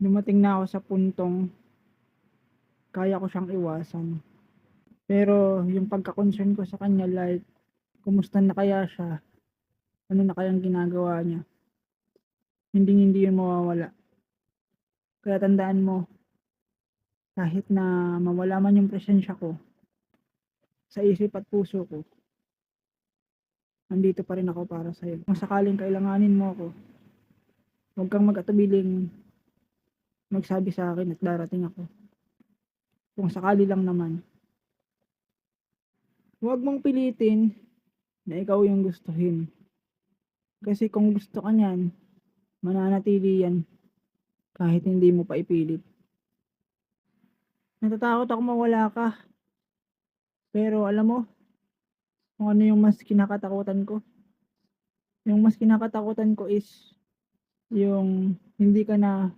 Dumating na ako sa puntong kaya ko siyang iwasan. Pero yung pagka-concern ko sa kanya, like, kumusta na kaya siya? Ano na kayang ginagawa niya? Hindi yun mawawala. Kaya tandaan mo, kahit na mawala man yung presensya ko sa isip at puso ko, nandito pa rin ako para sa'yo. Kung sakaling kailanganin mo ako, huwag kang mag-atubiling magsabi sa akin at darating ako. Kung sakali lang naman, huwag mong pilitin na ikaw yung gustuhin. Kasi kung gusto ka niyan, mananatili yan kahit hindi mo pa ipilit. Natatakot ako mawala ka. Pero alam mo kung ano yung mas kinakatakutan ko? Yung mas kinakatakutan ko is yung hindi ka na